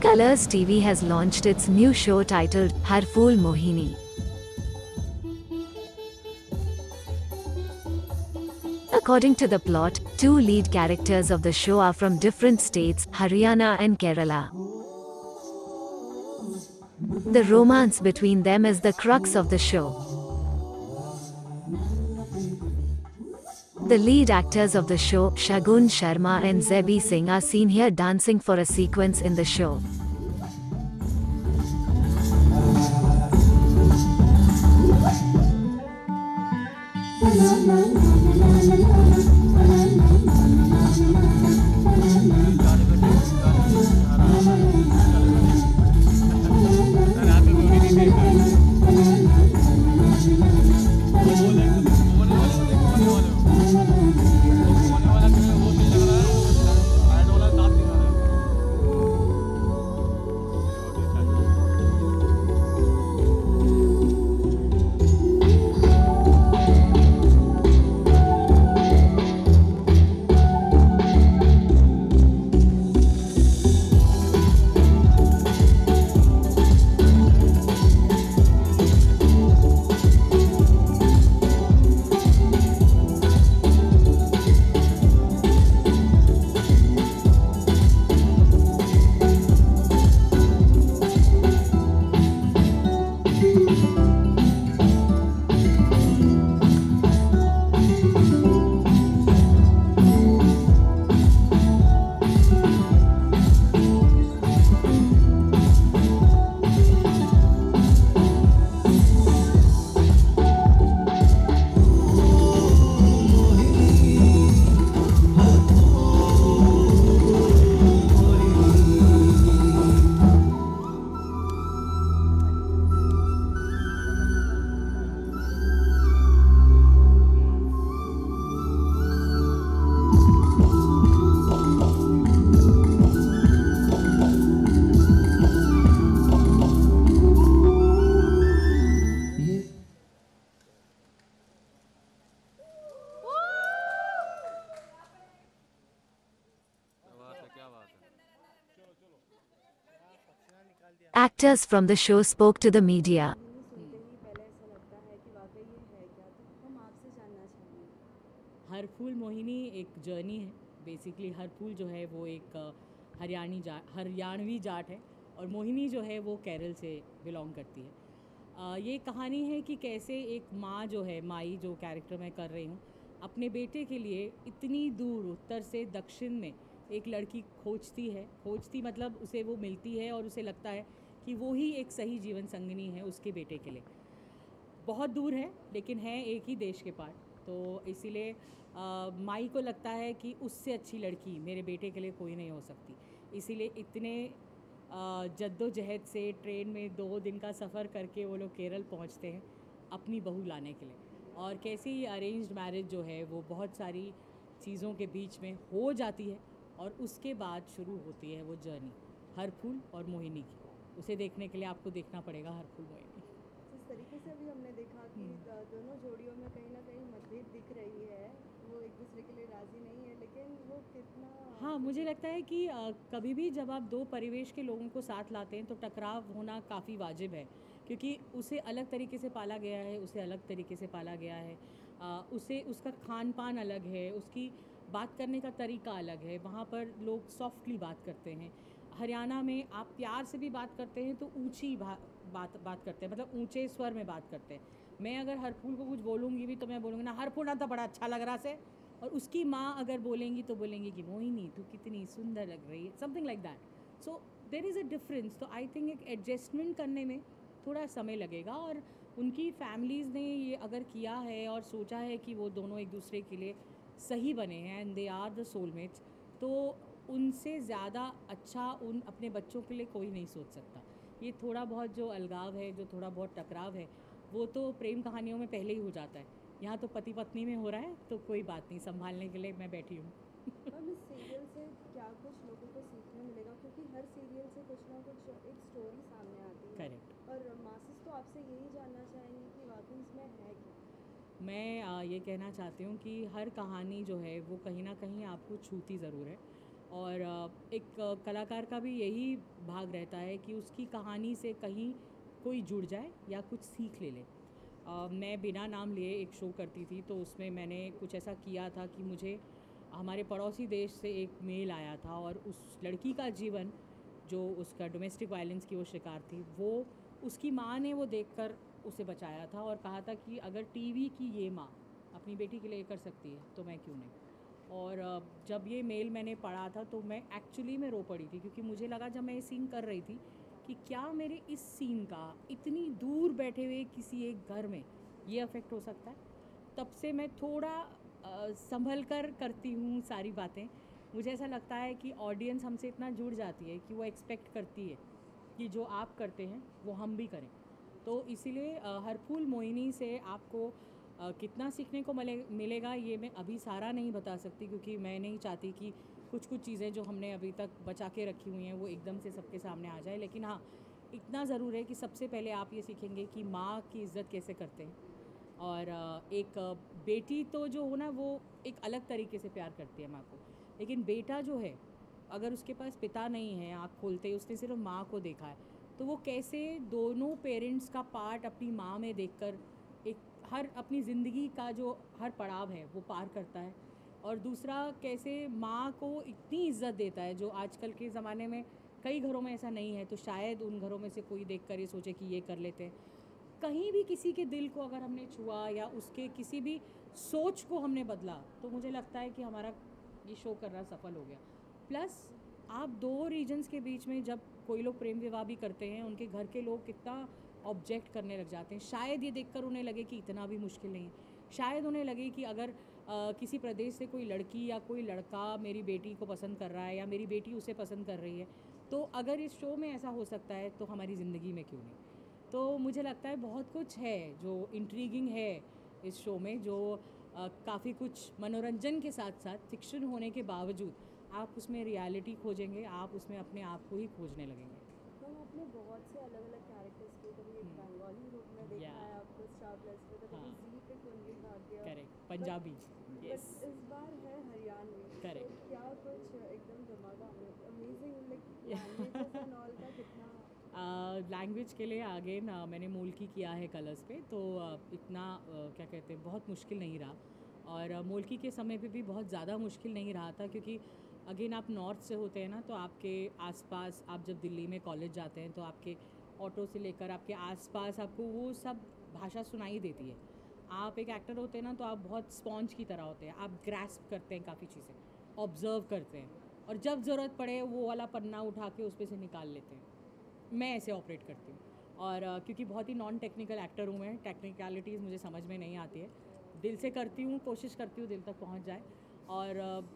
Colors TV has launched its new show titled Har Phool Mohini. According to the plot, two lead characters of the show are from different states, Haryana and Kerala. The romance between them is the crux of the show. The lead actors of the show, Shagun Sharma and Zebi Singh, are seen here dancing for a sequence in the show. Actors from the show spoke to the media. हर फूल मोहिनी एक journey है। Basically हर फूल जो है वो एक हरियाणवी जाट है और मोहिनी जो है वो केरल से बिलोंग करती है। ये कहानी है कि कैसे एक माँ जो है, माई जो कैरेक्टर मैं कर रही हूँ, अपने बेटे के लिए इतनी दूर उत्तर से दक्षिण में एक लड़की खोजती मतलब उसे वो मिलती है और उसे लगता है कि वो ही एक सही जीवन संगिनी है उसके बेटे के लिए। बहुत दूर है लेकिन है एक ही देश के पार, तो इसीलिए माई को लगता है कि उससे अच्छी लड़की मेरे बेटे के लिए कोई नहीं हो सकती। इसीलिए इतने जद्दोजहद से ट्रेन में 2 दिन का सफ़र करके वो लोग केरल पहुंचते हैं अपनी बहू लाने के लिए। और कैसे ये अरेंज्ड मैरिज जो है वो बहुत सारी चीज़ों के बीच में हो जाती है और उसके बाद शुरू होती है वो जर्नी हर फूल और मोहिनी की। उसे देखने के लिए आपको देखना पड़ेगा हर फूल मोहिनी। जिस तरीके से अभी हमने देखा कि दोनों जोड़ियों में कहीं ना कहीं मतभेद दिख रही है, वो एक दूसरे के लिए राज़ी नहीं है, लेकिन वो कितना। हाँ, मुझे लगता है कि कभी भी जब आप 2 परिवेश के लोगों को साथ लाते हैं तो टकराव होना काफ़ी वाजिब है, क्योंकि उसे अलग तरीके से पाला गया है, उसे अलग तरीके से पाला गया है, उसे उसका खान पान अलग है, उसकी बात करने का तरीका अलग है। वहाँ पर लोग सॉफ्टली बात करते हैं। हरियाणा में आप प्यार से भी बात करते हैं तो ऊंची बात करते हैं, मतलब ऊंचे स्वर में बात करते हैं। मैं अगर हर फूल को कुछ बोलूँगी भी तो मैं बोलूँगी ना, हर फूल ना तो बड़ा अच्छा लग रहा से, और उसकी माँ अगर बोलेंगी तो बोलेंगी कि मोहिनी तू कितनी सुंदर लग रही है, something like that. So there is a difference. तो आई थिंक एक एडजस्टमेंट करने में थोड़ा समय लगेगा, और उनकी फैमिलीज़ ने ये अगर किया है और सोचा है कि वो दोनों एक दूसरे के लिए सही बने हैं and they are the soulmates, तो उनसे ज़्यादा अच्छा उन अपने बच्चों के लिए कोई नहीं सोच सकता। ये थोड़ा बहुत जो अलगाव है, जो थोड़ा बहुत टकराव है, वो तो प्रेम कहानियों में पहले ही हो जाता है। यहाँ तो पति पत्नी में हो रहा है तो कोई बात नहीं, संभालने के लिए मैं बैठी हूँ। मैम, इस सीरियल से क्या कुछ लोगों को सीखने मिलेगा, क्योंकि हर सीरियल से कुछ ना कुछ एक स्टोरी सामने आती है। करेक्ट। और मासिस तो आपसे यही जानना चाहेंगे कि वाकई इसमें है क्या। मैं ये कहना चाहती हूँ कि हर कहानी जो है वो कहीं ना कहीं आपको छूती ज़रूर है। और एक कलाकार का भी यही भाग रहता है कि उसकी कहानी से कहीं कोई जुड़ जाए या कुछ सीख ले ले। मैं बिना नाम लिए एक शो करती थी, तो उसमें मैंने कुछ ऐसा किया था कि मुझे हमारे पड़ोसी देश से एक मेल आया था और उस लड़की का जीवन, जो उसका डोमेस्टिक वायलेंस की वो शिकार थी, वो उसकी माँ ने वो देखकर उसे बचाया था और कहा था कि अगर टीवी की ये माँ अपनी बेटी के लिए कर सकती है तो मैं क्यों नहीं। और जब ये मेल मैंने पढ़ा था तो मैं एक्चुअली में रो पड़ी थी, क्योंकि मुझे लगा जब मैं ये सीन कर रही थी कि क्या मेरे इस सीन का इतनी दूर बैठे हुए किसी एक घर में ये अफेक्ट हो सकता है। तब से मैं थोड़ा संभल कर करती हूँ सारी बातें। मुझे ऐसा लगता है कि ऑडियंस हमसे इतना जुड़ जाती है कि वो एक्सपेक्ट करती है कि जो आप करते हैं वो हम भी करें। तो इसीलिए हरफूल मोहिनी से आपको कितना सीखने को मिलेगा ये मैं अभी सारा नहीं बता सकती, क्योंकि मैं नहीं चाहती कि कुछ कुछ चीज़ें जो हमने अभी तक बचा के रखी हुई हैं वो एकदम से सबके सामने आ जाए। लेकिन हाँ, इतना ज़रूर है कि सबसे पहले आप ये सीखेंगे कि माँ की इज़्ज़त कैसे करते हैं। और एक बेटी तो जो हो ना, वो एक अलग तरीके से प्यार करती है माँ को, लेकिन बेटा जो है, अगर उसके पास पिता नहीं है, आँख खोलते ही उसने सिर्फ माँ को देखा है, तो वो कैसे दोनों पेरेंट्स का पार्ट अपनी माँ में देखकर एक हर अपनी ज़िंदगी का जो हर पड़ाव है वो पार करता है। और दूसरा, कैसे माँ को इतनी इज्जत देता है, जो आजकल के ज़माने में कई घरों में ऐसा नहीं है। तो शायद उन घरों में से कोई देखकर ये सोचे कि ये कर लेते हैं। कहीं भी किसी के दिल को अगर हमने छुआ या उसके किसी भी सोच को हमने बदला, तो मुझे लगता है कि हमारा ये शो करना सफल हो गया। प्लस आप दो रीजन्स के बीच में जब कोई लोग प्रेम विवाह भी करते हैं, उनके घर के लोग कितना ऑब्जेक्ट करने लग जाते हैं। शायद ये देखकर उन्हें लगे कि इतना भी मुश्किल नहीं है। शायद उन्हें लगे कि अगर किसी प्रदेश से कोई लड़की या कोई लड़का मेरी बेटी को पसंद कर रहा है या मेरी बेटी उसे पसंद कर रही है, तो अगर इस शो में ऐसा हो सकता है तो हमारी ज़िंदगी में क्यों नहीं। तो मुझे लगता है बहुत कुछ है जो इंट्रीगिंग है इस शो में, जो काफ़ी कुछ मनोरंजन के साथ साथ फिक्शन होने के बावजूद आप उसमें रियलिटी खोजेंगे, आप उसमें अपने आप को ही खोजने लगेंगे। मैम, आपने बहुत से अलग अलग कैरेक्टर्स किए, कभी एक बंगाली रूप में देखा Yeah. है आपको स्टार प्लस में, तो कभी हाँ। जी पे Kundali Bhagya, correct, Punjabi. But yes, इस बार है हरियाणवी। Correct. तो क्या कुछ एकदम धमाका, amazing, like languages and all का कितना? लैंग्वेज के लिए आगे ना मैंने मोल्की किया है कलर्स पे, तो इतना क्या कहते हैं, बहुत मुश्किल नहीं रहा। और मोल्की के समय पे भी बहुत ज़्यादा मुश्किल नहीं रहा था, क्योंकि अगेन आप नॉर्थ से होते हैं ना, तो आपके आसपास, आप जब दिल्ली में कॉलेज जाते हैं तो आपके ऑटो से लेकर आपके आसपास आपको वो सब भाषा सुनाई देती है। आप एक एक्टर होते हैं ना, तो आप बहुत स्पॉन्ज की तरह होते हैं, आप ग्रैस्प करते हैं काफ़ी चीज़ें, ऑब्जर्व करते हैं, और जब ज़रूरत पड़े वो वाला पन्ना उठा के उस पर से निकाल लेते हैं। मैं ऐसे ऑपरेट करती हूँ। और क्योंकि बहुत ही नॉन टेक्निकल एक्टर हूँ मैं, टेक्निकलिटीज़ मुझे समझ में नहीं आती है, दिल से करती हूँ, कोशिश करती हूँ दिल तक पहुँच जाए। और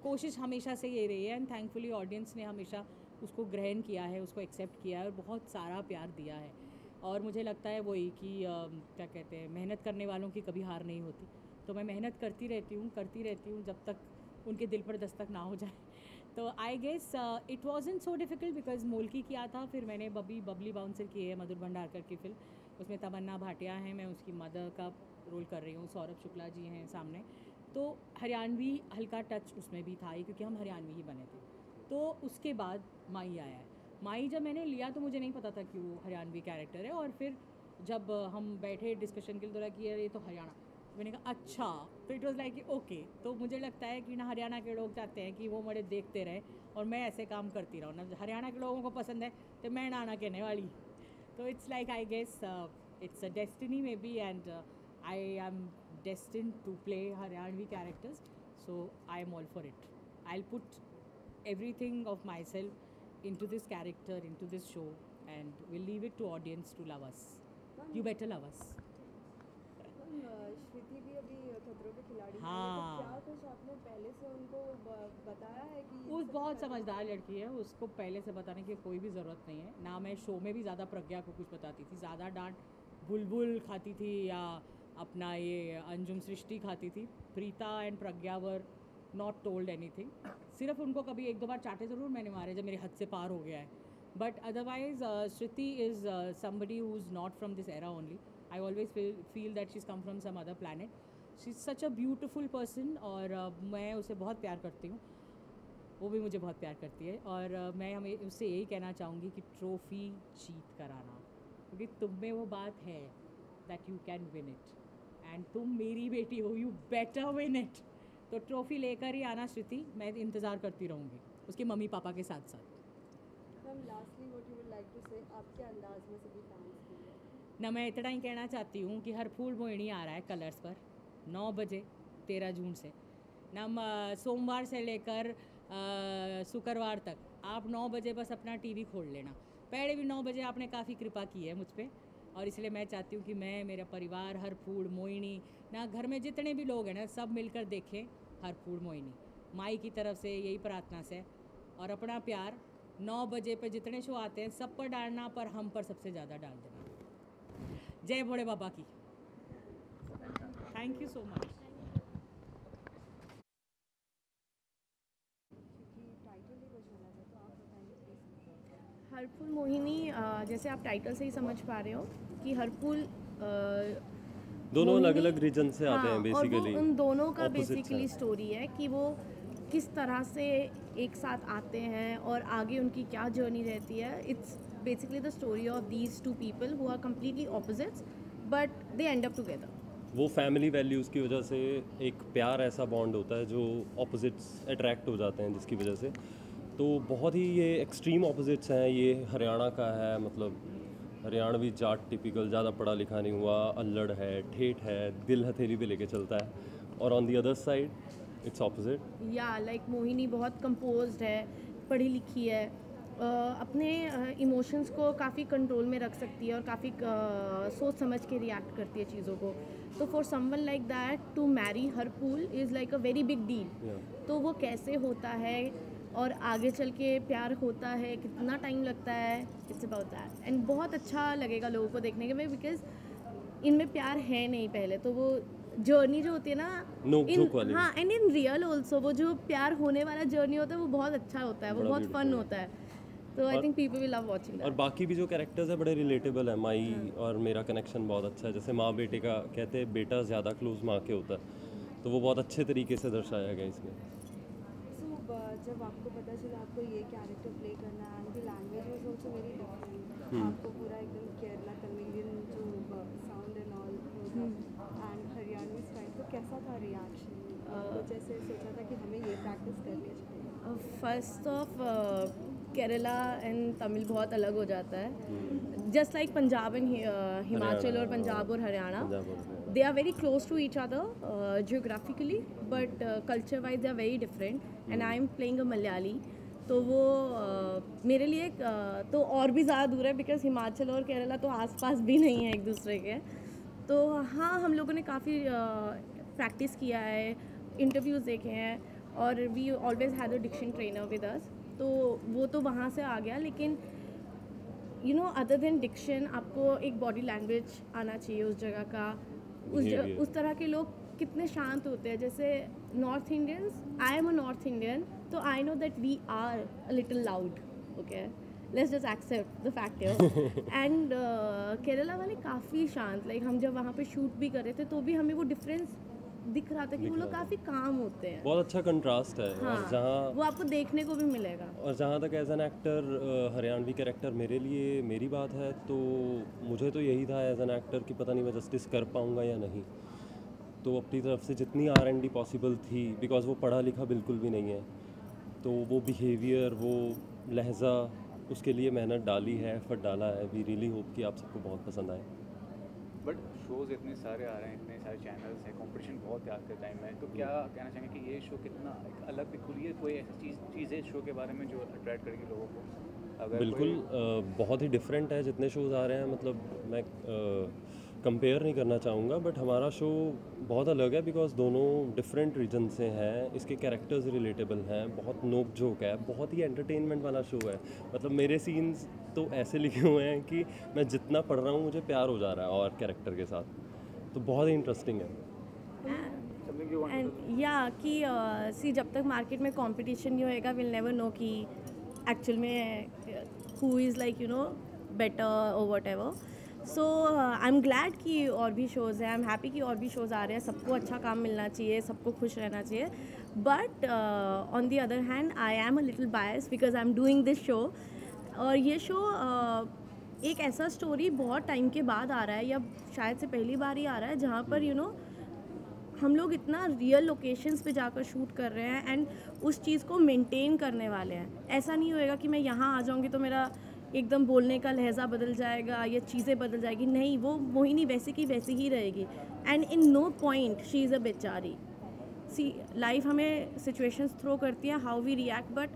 कोशिश हमेशा से ये रही है, एंड थैंकफुली ऑडियंस ने हमेशा उसको ग्रहण किया है, उसको एक्सेप्ट किया है और बहुत सारा प्यार दिया है। और मुझे लगता है वही कि क्या कहते हैं, मेहनत करने वालों की कभी हार नहीं होती। तो मैं मेहनत करती रहती हूँ जब तक उनके दिल पर दस्तक ना हो जाए। तो I guess it wasn't so difficult, because मोल्की किया था, फिर मैंने बबली बाउंसर की है, मधुर भंडारकर की फिल्म, उसमें तमन्ना भाटिया है, मैं उसकी मदर का रोल कर रही हूँ, सौरभ शुक्ला जी हैं सामने। तो हरियाणवी हल्का टच उसमें भी था ही, क्योंकि हम हरियाणवी ही बने थे। तो उसके बाद माई आया है। माई जब मैंने लिया तो मुझे नहीं पता था कि वो हरियाणवी कैरेक्टर है, और फिर जब हम बैठे डिस्कशन के लिए, तो लगा कि यार ये तो हरियाणा, मैंने कहा अच्छा। तो इट वॉज़ लाइक ओके। तो मुझे लगता है कि ना हरियाणा के लोग चाहते हैं कि वो मुझे देखते रहें और मैं ऐसे काम करती रहूँ ना, हरियाणा के लोगों को पसंद है तो मैं ना कहने वाली। तो it's like I guess it's a destiny maybe, and I am destined to play Haryanvi characters, so I am all for it. I'll put everything of myself into this character, into this show, and we'll leave it to audience to love us. You better love us. श्रुति भी अभी खतरों के खिलाड़ी में है, हाँ। तो क्या कुछ आपने पहले से उनको बताया है कि ये वो सब बहुत करना समझदार है? लड़की है, उसको पहले से बताने की कोई भी ज़रूरत नहीं है ना। मैं शो में भी ज़्यादा प्रज्ञा को कुछ बताती थी, ज़्यादा डांट बुलबुल खाती थी या अपना ये अंजुम सृष्टि खाती थी। Preeta and Pragya were not told anything. सिर्फ उनको कभी एक दो बार चाटे ज़रूर मैंने मारे जब मेरे हद से पार हो गया है, but otherwise Shruti is somebody who is not from this era only. I always feel that she's come from some other planet. She's such a beautiful person, और मैं उसे बहुत प्यार करती हूँ। वो भी मुझे बहुत प्यार करती है। और मैं हमें उससे यही कहना चाहूँगी कि ट्रॉफ़ी जीत कर आना, क्योंकि तुम में वो बात है that you can win it, and तुम मेरी बेटी हो, यू बेटर विन इट। तो ट्रॉफ़ी लेकर ही आना श्रुति, मैं इंतज़ार करती रहूँगी उसके मम्मी पापा के साथ साथ। Ma'am lastly what you would like to say आपके अंदाज में सभी फैंस के लिए? ना मैं इतना ही कहना चाहती हूँ कि हर फूल मोहिनी आ रहा है कलर्स पर 9 बजे 13 जून से। ना सोमवार से लेकर शुक्रवार तक आप 9 बजे बस अपना टीवी खोल लेना। पहले भी 9 बजे आपने काफ़ी कृपा की है मुझ पे, और इसलिए मैं चाहती हूँ कि मैं, मेरा परिवार, हर फूल मोहिनी, ना घर में जितने भी लोग हैं ना, सब मिलकर देखें हर फूल मोहिनी। माई की तरफ से यही प्रार्थना से, और अपना प्यार 9 बजे पे जितने शो आते हैं सब पर डालना, पर हम पर सबसे ज़्यादा डाल देना। जय भोले बाबा की। Thank you so much. क्योंकि टाइटल ही कुछ अलग है, तो आप बताइए प्लीज। हरफुल मोहिनी, जैसे आप टाइटल से ही समझ पा रहे हो कि हरफुल दोनों अलग मोहिनी- अलग रीजन से आते हैं हाँ, बेसिकली। और वो उन दोनों का opposites बेसिकली हैं। स्टोरी है कि वो किस तरह से एक साथ आते हैं और आगे उनकी क्या जर्नी रहती है। It's basically the story of these two people who are completely opposites but they end up together. वो फैमिली वैल्यूज़ की वजह से एक प्यार ऐसा बॉन्ड होता है जो ऑपोजिट्स अट्रैक्ट हो जाते हैं, जिसकी वजह से तो बहुत ही ये एक्सट्रीम ऑपोजिट्स हैं। ये हरियाणा का है, मतलब हरियाणवी जाट टिपिकल, ज़्यादा पढ़ा लिखा नहीं हुआ, अल्लड़ है, ठेठ है, दिल हथेली पे लेके चलता है, और on the other side it's opposite. या लाइक मोहिनी बहुत कंपोज्ड है, पढ़ी लिखी है, अपने इमोशंस को काफ़ी कंट्रोल में रख सकती है और काफ़ी सोच समझ के रिएक्ट करती है चीज़ों को। तो for someone like that to marry Harphool is like a very big deal. तो वो कैसे होता है और आगे चल के प्यार होता है, कितना टाइम लगता है, इट्स अबाउट दैट। एंड बहुत अच्छा लगेगा लोगों को देखने के में, बिकॉज इनमें प्यार है नहीं पहले, तो वो जर्नी जो होती है ना, नोक-झोंक वाली। हाँ, एंड इन रियल ऑल्सो वो जो प्यार होने वाला जर्नी होता है वो बहुत अच्छा होता है, वो बड़ा बहुत फन beautiful होता है। तो I think people will love watching और दैट। बाकी भी जो कैरेक्टर्स है बड़े रिलेटेबल है। माई और मेरा कनेक्शन बहुत अच्छा है। जैसे माँ बेटे का कहते हैं, बेटा ज़्यादा क्लोज माँ के होता है, तो वो बहुत अच्छे तरीके से दर्शाया गया इसमें। सो जब आपको पता चला आपको ये कैरेक्टर प्ले करना है, and the language was also very different, आपको पूरा एकदम केरला तमिलियन जो sound and all and Haryanvi style, तो कैसा था रिएक्शन? कुछ ऐसे सोचा था कि हमें ये प्रैक्टिस करनी चाहिए? First of Kerala and Tamil बहुत अलग हो जाता है, just like Punjab and Himachal और पंजाब और Haryana. They are very close to each other geographically, but culture-wise they are very different. And I am playing a Malayali, तो वो मेरे लिए तो और भी ज़्यादा दूर है, बिकॉज हिमाचल और केरला तो आसपास भी नहीं है एक दूसरे के। तो हाँ, हम लोगों ने काफ़ी प्रैक्टिस किया है, इंटरव्यूज़ देखे हैं, और we always had a diction trainer with us, तो वो तो वहाँ से आ गया। लेकिन you know, other than diction, आपको एक बॉडी लैंग्वेज आना चाहिए उस जगह का। Behavior. उस तरह के लोग कितने शांत होते हैं, जैसे North Indians, I am a North Indian, तो I know that we are a little loud, okay, let's just accept the fact and Kerala वाले काफ़ी शांत, लाइक हम जब वहाँ पे शूट भी कर रहे थे तो भी हमें वो डिफरेंस दिख रहा था कि वो लोग काफ़ी काम होते हैं। बहुत अच्छा कंट्रास्ट है। हाँ, और जहाँ वो आपको देखने को भी मिलेगा। और जहाँ तक as an actor Haryanvi character मेरे लिए मेरी बात है, तो मुझे तो यही था एज एन एक्टर कि पता नहीं मैं जस्टिस कर पाऊँगा या नहीं। तो अपनी तरफ से जितनी R&D पॉसिबल थी, बिकॉज वो पढ़ा लिखा बिल्कुल भी नहीं है, तो वो बिहेवियर, वो लहजा, उसके लिए मेहनत डाली है, एफर्ट डाला है। वी रियली होप कि आप सबको बहुत पसंद आए। बट शोज़ इतने सारे आ रहे हैं, इतने सारे चैनल्स हैं, कंपटीशन बहुत है आज के टाइम में, तो क्या कहना चाहेंगे कि ये शो कितना एक अलग दिख रही है? कोई ऐसी चीज़ है शो के बारे में जो अट्रैक्ट करेगी लोगों को? अगर बिल्कुल बहुत ही डिफरेंट है जितने शोज़ आ रहे हैं। मतलब मैं कंपेयर नहीं करना चाहूँगा, बट हमारा शो बहुत अलग है बिकॉज दोनों डिफरेंट रीजन से हैं। इसके कैरेक्टर्स रिलेटेबल हैं, बहुत नोक झोंक है, बहुत ही एंटरटेनमेंट वाला शो है। मतलब मेरे सीन्स तो ऐसे लिखे हुए हैं कि मैं जितना पढ़ रहा हूँ मुझे प्यार हो जा रहा है और कैरेक्टर के साथ, तो बहुत ही इंटरेस्टिंग है। something you want to and या कि सी, जब तक मार्केट में कंपटीशन नहीं होएगा, विल नेवर नो कि एक्चुअल में who is like you know better और whatever. So I am glad कि और भी शोज़ हैं, आई एम हैप्पी कि और भी शोज़ आ रहे हैं। सबको अच्छा काम मिलना चाहिए, सबको खुश रहना चाहिए, but on the other hand I am a little bias because I am doing this show. और ये शो एक ऐसा स्टोरी बहुत टाइम के बाद आ रहा है, या शायद से पहली बार ही आ रहा है, जहाँ पर यू नो हम लोग इतना रियल लोकेशंस पे जाकर शूट कर रहे हैं एंड उस चीज़ को मेंटेन करने वाले हैं। ऐसा नहीं होएगा कि मैं यहाँ आ जाऊँगी तो मेरा एकदम बोलने का लहजा बदल जाएगा या चीज़ें बदल जाएगी, नहीं, वो मोहिनी वैसे की वैसी ही रहेगी। And in no point she is a बेचारी। सी लाइफ हमें सिचुएशंस थ्रो करती है, हाउ वी रिएक्ट, बट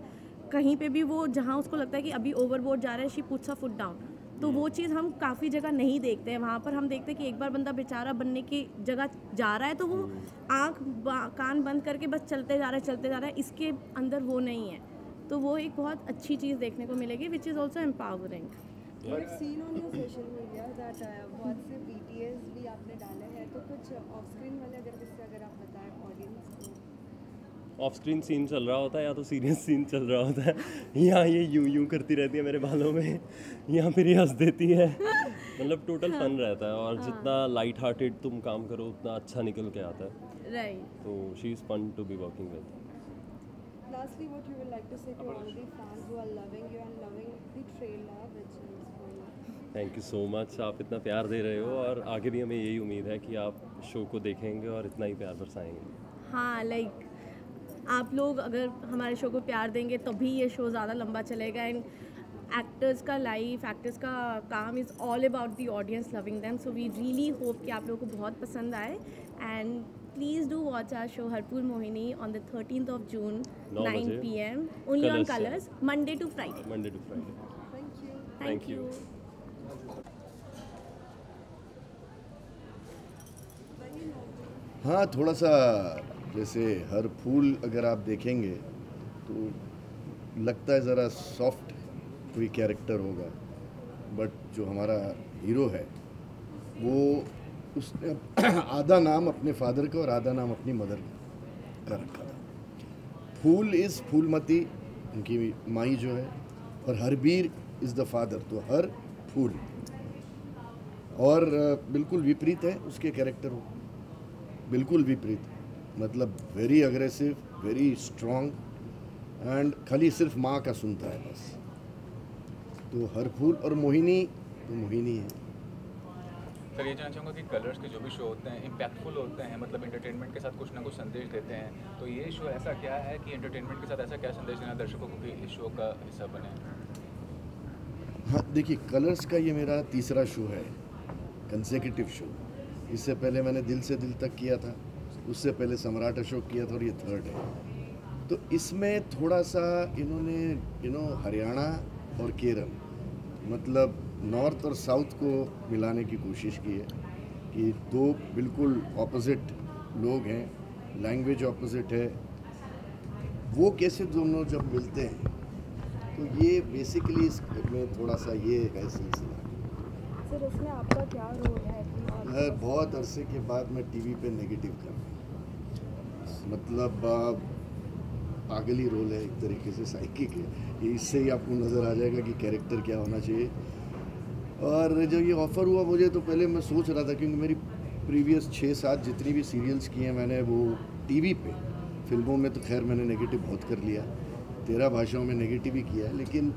कहीं पे भी वो जहाँ उसको लगता है कि अभी ओवरबोर्ड जा रहा है, she puts a foot down. तो वो चीज़ हम काफ़ी जगह नहीं देखते हैं। वहाँ पर हम देखते हैं कि एक बार बंदा बेचारा बनने की जगह जा रहा है तो वो कान बंद करके बस चलते जा रहा है, इसके अंदर वो नहीं है। तो वो एक बहुत अच्छी चीज़ देखने को मिलेगी, which is also empowering. I've seen on your social media that बहुत से BTS भी आपने डाले हैं, तो कुछ ऑफ स्क्रीन वाले अगर आप बताएं ऑडियंस को। ऑफ स्क्रीन सीन चल रहा होता है या तो सीरियस सीन चल रहा होता है, यहाँ ये यूं करती रहती है मेरे बालों में, यहाँ फिर ये हंस देती है, मतलब टोटल फन रहता है। और जितना लाइट हार्टेड तुम काम करो उतना अच्छा निकल के आता है। राइट। तो she is fun to be working with. Lastly, what you would like to say to all the fans who are loving you and loving the trailer which is going on? Thank you so much, आप इतना प्यार दे रहे हो और आगे भी हमें यही उम्मीद है कि आप शो को देखेंगे और इतना ही प्यार बरसाएंगे। हाँ, लाइक आप लोग अगर हमारे शो को प्यार देंगे तभी ये शो ज़्यादा लंबा चलेगा। एंड एक्टर्स का लाइफ, एक्टर्स का काम is all about the audience loving them. So we really hope कि आप लोगों को बहुत पसंद आए। And please do watch our show Harphool Mohini on the 13th of June 9 PM only on Colors, Monday to Friday। Thank you. Thank you. हाँ, थोड़ा सा जैसे हर फूल अगर आप देखेंगे तो लगता है ज़रा सॉफ्ट कोई कैरेक्टर होगा, बट जो हमारा हीरो है वो उसने आधा नाम अपने फादर का और आधा नाम अपनी मदर का रखा था। फूल इज़ फूलमती उनकी माई जो है, और हरबीर इज़ द फादर, तो हर फूल। और बिल्कुल विपरीत है उसके कैरेक्टर, बिल्कुल विपरीत, मतलब very aggressive, very strong, and खाली सिर्फ माँ का सुनता है बस। तो हर फूल और मोहिनी तो मोहिनी है। सर ये जानना चाहूँगा कि कलर्स के जो भी शो होते हैं इम्पैक्टफुल होते हैं, मतलब एंटरटेनमेंट के साथ कुछ ना कुछ संदेश देते हैं, तो ये शो ऐसा क्या है कि एंटरटेनमेंट के साथ ऐसा क्या संदेश देना दर्शकों को कि इस शो का हिस्सा बने? हाँ देखिए, कलर्स का ये मेरा तीसरा शो है, कंसेक्यूटिव शो। इससे पहले मैंने दिल से दिल तक किया था, उससे पहले सम्राट अशोक किया था, और ये थर्ड है। तो इसमें थोड़ा सा इन्होंने हरियाणा और केरल, मतलब नॉर्थ और साउथ को मिलाने की कोशिश की है कि दो बिल्कुल ऑपोजिट लोग हैं, लैंग्वेज ऑपोजिट है, वो कैसे दोनों जब मिलते हैं, तो ये बेसिकली इसमें थोड़ा सा ये है सिलसिला। सर इसमें आपका क्या रोल है? बहुत अरसे के बाद मैं टीवी पे नेगेटिव कर रहा हूँ, मतलब पागली रोल है एक तरीके से, साइकिक है। इससे ही आपको नज़र आ जाएगा कि कैरेक्टर क्या होना चाहिए। और जब ये ऑफ़र हुआ मुझे, तो पहले मैं सोच रहा था, क्योंकि मेरी प्रीवियस 6-7 जितनी भी सीरियल्स किए हैं मैंने, वो टीवी पे, फिल्मों में तो खैर मैंने नेगेटिव बहुत कर लिया, 13 भाषाओं में नेगेटिव ही किया है, लेकिन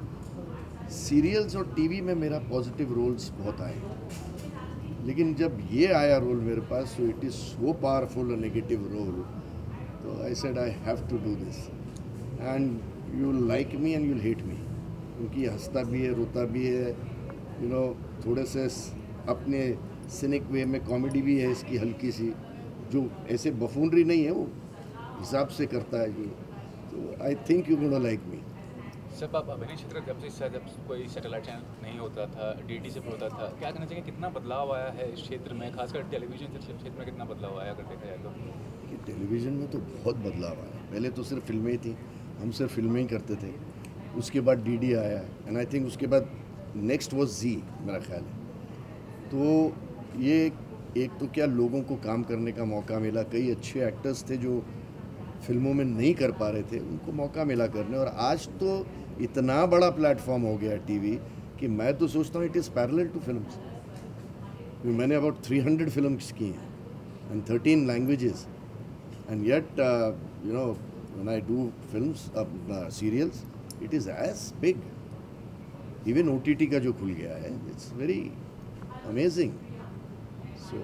सीरियल्स और टीवी में मेरा पॉजिटिव रोल्स बहुत आए। लेकिन जब ये आया रोल मेरे पास, so it is so powerful a negative role, तो I said I have to do this, and you like me and you hate me, क्योंकि हंसता भी है, रोता भी है, थोड़े से अपने सिनिक वे में कॉमेडी भी है इसकी हल्की सी, जो ऐसे बफूनरी नहीं है, वो हिसाब से करता है ये। तो I think you gonna like me. सब आप अभिनय क्षेत्र जब कोई सैटेलाइट चैनल नहीं होता था, DD से होता था, क्या कहना चाहिए कितना बदलाव आया है इस क्षेत्र में, खासकर टेलीविजन क्षेत्र में कितना बदलाव आया अगर देखा जाए तो? कि टेलीविज़न में तो बहुत बदलाव आया। पहले तो सिर्फ फिल्में ही थी, हम सिर्फ फिल्में ही करते थे, उसके बाद DD आया, एंड आई थिंक उसके बाद नेक्स्ट वॉज जी, मेरा ख्याल है। तो ये एक तो क्या लोगों को काम करने का मौका मिला, कई अच्छे एक्टर्स थे जो फिल्मों में नहीं कर पा रहे थे, उनको मौका मिला करने, और आज तो इतना बड़ा प्लेटफॉर्म हो गया टीवी कि मैं तो सोचता हूँ it is parallel to films. मैंने अबाउट 300 फिल्म्स की हैं and 13 languages, and yet when I do films, serials, it is as big. Even OTT का जो खुल गया है, it's very amazing. So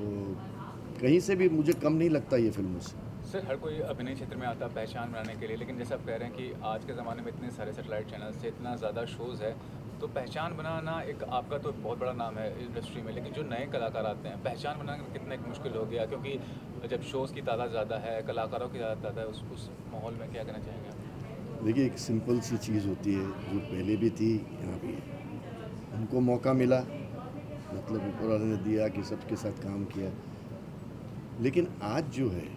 कहीं से भी मुझे कम नहीं लगता ये फिल्मों से। सर हर कोई अभिनय क्षेत्र में आता है पहचान बनाने के लिए, लेकिन जैसे आप कह रहे हैं कि आज के ज़माने में इतने सारे सैटेलाइट चैनल्स से इतना ज़्यादा शोज़ है, तो पहचान बनाना एक आपका तो बहुत बड़ा नाम है इंडस्ट्री में, लेकिन जो नए कलाकार आते हैं पहचान बनाना कितना एक मुश्किल हो गया, क्योंकि जब शोज़ की तादाद ज़्यादा है, कलाकारों की तादाद है, उस माहौल में क्या कहना चाहेंगे आप? देखिए, एक सिंपल सी चीज़ होती है जो पहले भी थी, यहाँ भी है। उनको मौका मिला, मतलब ऊपर वाले ने दिया कि सबके साथ काम किया, लेकिन आज जो है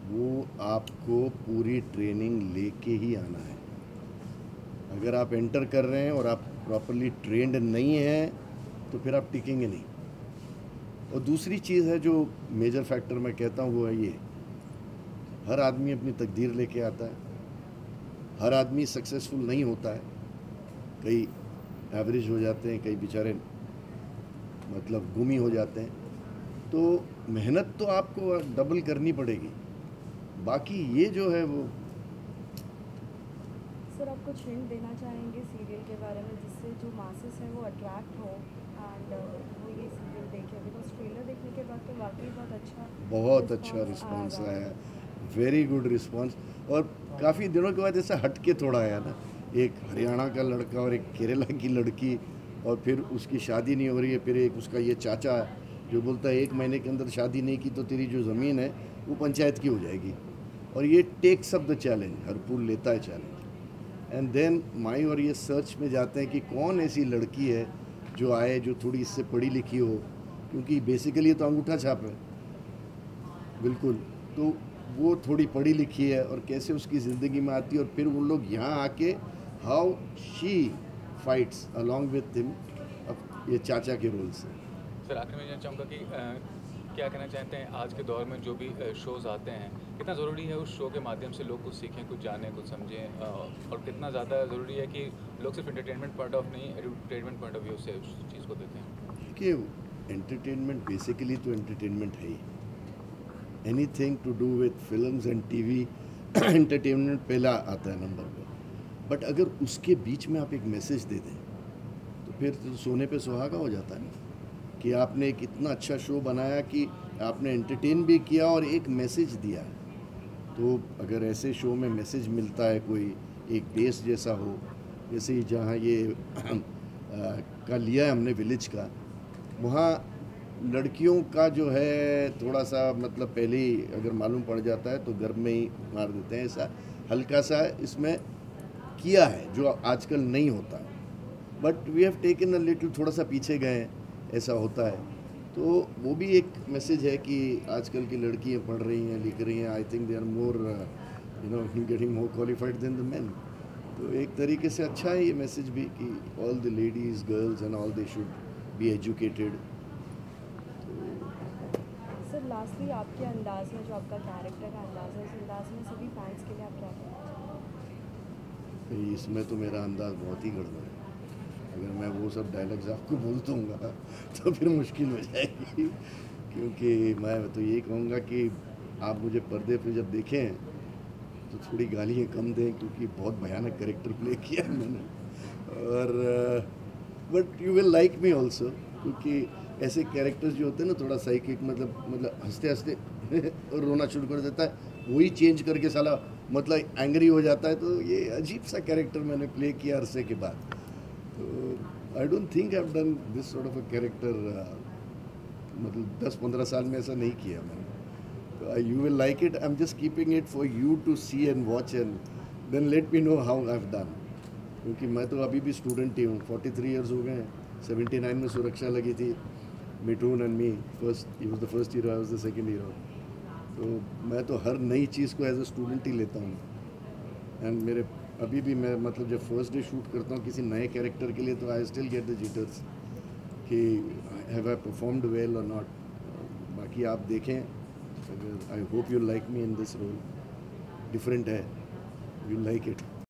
वो आपको पूरी ट्रेनिंग लेके ही आना है। अगर आप एंटर कर रहे हैं और आप प्रॉपरली ट्रेंड नहीं हैं तो फिर आप टिकेंगे नहीं। और दूसरी चीज़ है जो मेजर फैक्टर मैं कहता हूँ, वो है ये, हर आदमी अपनी तकदीर लेके आता है, हर आदमी सक्सेसफुल नहीं होता है, कई एवरेज हो जाते हैं, कई बेचारे मतलब गुम ही हो जाते हैं। तो मेहनत तो आपको डबल करनी पड़ेगी, बाकी ये जो है वो। सर आप कुछ हिंट देना चाहेंगे सीरियल के बारे में जिससे जो मासेस हैं वो अट्रैक्ट हो एंड वो ये सीरियल देखें? बिकॉज ट्रेलर देखने के बाद तो वाकई बहुत अच्छा रिस्पॉन्स आया, वेरी गुड रिस्पॉन्स। और काफ़ी दिनों के बाद ऐसा हट के थोड़ा आया ना, एक हरियाणा का लड़का और एक केरला की लड़की, और फिर उसकी शादी नहीं हो रही है, फिर एक उसका ये चाचा जो बोलता है 1 महीने के अंदर शादी नहीं की तो तेरी जो ज़मीन है वो पंचायत की हो जाएगी। और ये takes up the challenge, Harpul लेता है चैलेंज। एंड देन माई और ये सर्च में जाते हैं कि कौन ऐसी लड़की है जो आए, जो थोड़ी इससे पढ़ी लिखी हो, क्योंकि बेसिकली तो अंगूठा छाप है बिल्कुल, तो वो थोड़ी पढ़ी लिखी है और कैसे उसकी ज़िंदगी में आती है, और फिर वो लोग यहाँ आके how she fights along with him ये चाचा के रोल से। सर आखिर में जानना चाहूँगा कि क्या कहना चाहते हैं आज के दौर में जो भी शोज़ आते हैं, कितना ज़रूरी है उस शो के माध्यम से लोग कुछ सीखें, कुछ जानें, कुछ समझें, और कितना ज़्यादा ज़रूरी है कि लोग सिर्फ एंटरटेनमेंट पॉइंट ऑफ नहीं, एंटरटेनमेंट पॉइंट ऑफ व्यू से उस चीज़ को देखें? कि एंटरटेनमेंट बेसिकली तो एंटरटेनमेंट है ही, anything to do with films and TV, entertainment पहला आता है नंबर पर। बट अगर उसके बीच में आप एक मैसेज दे दें तो फिर तो सोने पे सुहागा हो जाता है ना, कि आपने एक इतना अच्छा शो बनाया कि आपने एंटरटेन भी किया और एक मैसेज दिया। तो अगर ऐसे शो में मैसेज मिलता है, कोई एक बेस जैसा हो, जैसे ही जहाँ ये का लिया है हमने विलेज का, वहाँ लड़कियों का जो है थोड़ा सा मतलब पहले ही अगर मालूम पड़ जाता है तो घर में ही मार देते हैं, ऐसा हल्का सा इसमें किया है जो आजकल नहीं होता है। But we have taken a little, थोड़ा सा पीछे गए हैं, ऐसा होता है। तो वो भी एक मैसेज है कि आजकल की लड़कियां पढ़ रही हैं, लिख रही हैं, I think they are more getting more qualified than the men. तो एक तरीके से अच्छा है ये मैसेज भी कि all the ladies, girls and all they should be educated. Sir lastly आपके अंदाज में, जो आपका कैरेक्टर का अंदाज़ है, उस अंदाज में सभी फैंस के लिए आप क्या कहना चाहेंगे? इसमें तो मेरा अंदाज़ बहुत ही गड़बड़ है, अगर मैं वो सब डायलॉग्स आपको बोल दूँगा तो फिर मुश्किल हो जाएगी, क्योंकि मैं तो यही कहूँगा कि आप मुझे पर्दे पे जब देखें तो थोड़ी गालियाँ कम दें, क्योंकि बहुत भयानक कैरेक्टर प्ले किया है मैंने। और but you will like me also, क्योंकि ऐसे कैरेक्टर्स जो होते हैं ना थोड़ा साइकिक, मतलब हंसते हंसते और रोना शुरू कर देता है, वही चेंज करके साला मतलब एंग्री हो जाता है। तो ये अजीब सा कैरेक्टर मैंने प्ले किया अरसे के बाद। तो I don't think I have done this sort of a character, मतलब 10-15 साल में ऐसा नहीं किया मैंने। तो you will like it, I am just keeping it for you to see and watch and then let me know how I have done, क्योंकि मैं तो अभी भी स्टूडेंट ही हूँ, 43 ईयर्स हो गए हैं। 79 में सुरक्षा लगी थी, Mithun and me, first he was the first hero, I was the second hero. तो मैं तो हर नई चीज़ को एज अ स्टूडेंट ही लेता हूँ। एंड मेरे अभी भी मैं मतलब जब फर्स्ट डे शूट करता हूँ किसी नए कैरेक्टर के लिए, तो I still get the jitters कि हैव आई परफॉर्म्ड वेल और नॉट। बाकी आप देखें, अगर I hope you like me in this role, different है, यू लाइक इट।